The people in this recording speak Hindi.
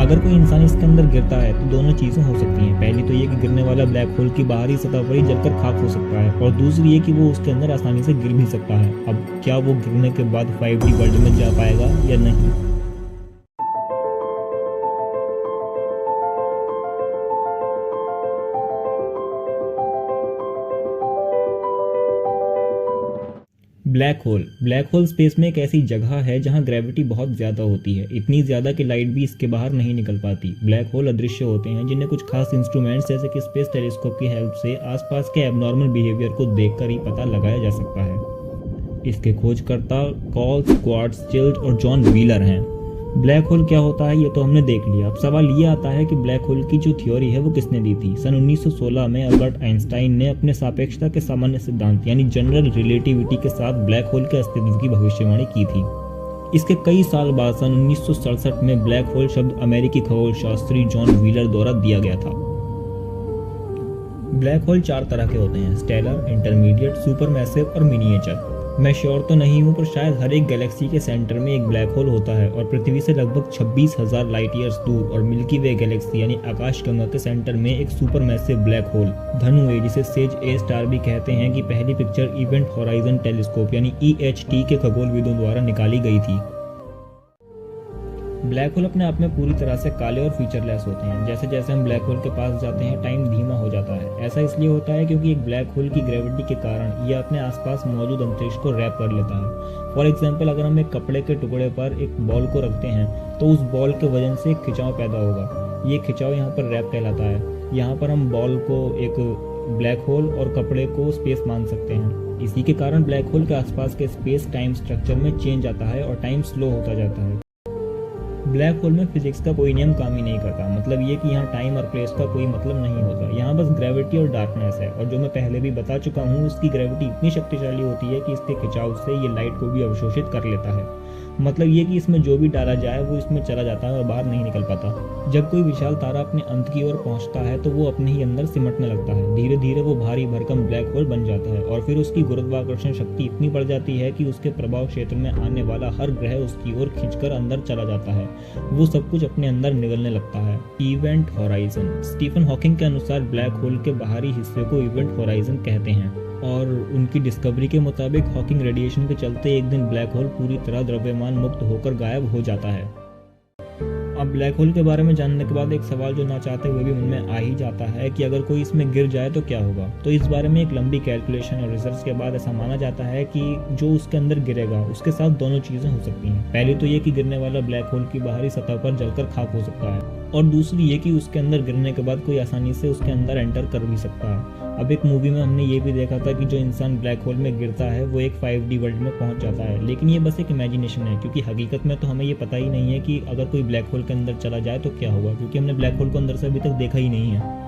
अगर कोई इंसान इसके अंदर गिरता है तो दोनों चीज़ें हो सकती हैं। पहली तो ये कि गिरने वाला ब्लैक होल की बाहरी सतह पर ही जलकर खाक हो सकता है, और दूसरी ये कि वो उसके अंदर आसानी से गिर भी सकता है। अब क्या वो गिरने के बाद 5D वर्ल्ड में जा पाएगा या नहीं? ब्लैक होल स्पेस में एक ऐसी जगह है जहां ग्रेविटी बहुत ज़्यादा होती है, इतनी ज़्यादा कि लाइट भी इसके बाहर नहीं निकल पाती। ब्लैक होल अदृश्य होते हैं, जिन्हें कुछ खास इंस्ट्रूमेंट्स जैसे कि स्पेस टेलीस्कोप की हेल्प से आसपास के एबनॉर्मल बिहेवियर को देखकर ही पता लगाया जा सकता है। इसके खोजकर्ता कार्ल श्वार्ज़चिल्ड और जॉन व्हीलर हैं। ब्लैक होल क्या होता है ये तो हमने देख लिया। अब सवाल ये आता है कि ब्लैक होल की जो थ्योरी है वो किसने दी थी। सन 1916 में अल्बर्ट आइंस्टाइन ने अपने सापेक्षता के सामान्य सिद्धांत यानी जनरल रिलेटिविटी के साथ ब्लैक होल के अस्तित्व की भविष्यवाणी की थी। इसके कई साल बाद सन 1967 में ब्लैक होल शब्द अमेरिकी खगोलशास्त्री जॉन व्हीलर द्वारा दिया गया था। ब्लैक होल 4 तरह के होते हैं: स्टेलर, इंटरमीडिएट, सुपरमैसिव और मिनिएचर। मैं श्योर तो नहीं हूँ, पर शायद हर एक गैलेक्सी के सेंटर में एक ब्लैक होल होता है, और पृथ्वी से लगभग 26,000 लाइट ईयर्स दूर और मिल्की वे गैलेक्सी यानी आकाशगंगा के सेंटर में एक सुपरमैसिव ब्लैक होल धनु ए, जिसे सेज ए स्टार भी कहते हैं, की पहली पिक्चर इवेंट होराइजन टेलीस्कोप यानी EHT के खगोलविदों द्वारा निकाली गई थी। ब्लैक होल अपने आप में पूरी तरह से काले और फीचरलेस होते हैं। जैसे जैसे हम ब्लैक होल के पास जाते हैं, टाइम धीमा हो जाता है। ऐसा इसलिए होता है क्योंकि एक ब्लैक होल की ग्रेविटी के कारण यह अपने आसपास मौजूद अंतरिक्ष को रैप कर लेता है। फॉर एग्जाम्पल, अगर हम एक कपड़े के टुकड़े पर एक बॉल को रखते हैं तो उस बॉल के वजन से एक खिंचाव पैदा होगा। ये खिंचाव यहाँ पर रैप कहलाता है। यहाँ पर हम बॉल को एक ब्लैक होल और कपड़े को स्पेस मान सकते हैं। इसी के कारण ब्लैक होल के आसपास के स्पेस टाइम स्ट्रक्चर में चेंज आता है और टाइम स्लो होता जाता है। ब्लैक होल में फिजिक्स का कोई नियम काम ही नहीं करता। मतलब ये कि यहाँ टाइम और प्लेस का कोई मतलब नहीं होता। यहाँ बस ग्रेविटी और डार्कनेस है, और जो मैं पहले भी बता चुका हूँ, इसकी ग्रेविटी इतनी शक्तिशाली होती है कि इसके खिंचाव से ये लाइट को भी अवशोषित कर लेता है। मतलब ये कि इसमें जो भी डाला जाए वो इसमें चला जाता है और बाहर नहीं निकल पाता। जब कोई विशाल तारा अपने अंत की ओर पहुंचता है तो वो अपने ही अंदर सिमटने लगता है। धीरे धीरे वो भारी भरकम ब्लैक होल बन जाता है, और फिर उसकी गुरुत्वाकर्षण शक्ति इतनी बढ़ जाती है कि उसके प्रभाव क्षेत्र में आने वाला हर ग्रह उसकी ओर खींचकर अंदर चला जाता है। वो सब कुछ अपने अंदर निगलने लगता है। Event horizon. स्टीफन हॉकिंग के अनुसार ब्लैक होल के बाहरी हिस्से को इवेंट होराइजन कहते हैं, और उनकी डिस्कवरी के मुताबिक हॉकिंग रेडिएशन के चलते एक दिन ब्लैक होल पूरी तरह द्रव्यमान मुक्त होकर गायब हो जाता है। अब ब्लैक होल के बारे में जानने के बाद एक सवाल जो ना चाहते हुए भी मन में आ ही जाता है कि अगर कोई इसमें गिर जाए तो क्या होगा। तो इस बारे में एक लंबी कैलकुलेशन और रिसर्च के बाद ऐसा माना जाता है कि जो उसके अंदर गिरेगा उसके साथ दोनों चीज़ें हो सकती हैं। पहली तो ये कि गिरने वाला ब्लैक होल की बाहरी सतह पर जलकर खाक हो सकता है, और दूसरी ये कि उसके अंदर गिरने के बाद कोई आसानी से उसके अंदर एंटर कर भी सकता है। अब एक मूवी में हमने ये भी देखा था कि जो इंसान ब्लैक होल में गिरता है वो एक 5D वर्ल्ड में पहुंच जाता है, लेकिन ये बस एक इमेजिनेशन है, क्योंकि हकीकत में तो हमें ये पता ही नहीं है कि अगर कोई ब्लैक होल के अंदर चला जाए तो क्या होगा, क्योंकि हमने ब्लैक होल को अंदर से अभी तक देखा ही नहीं है।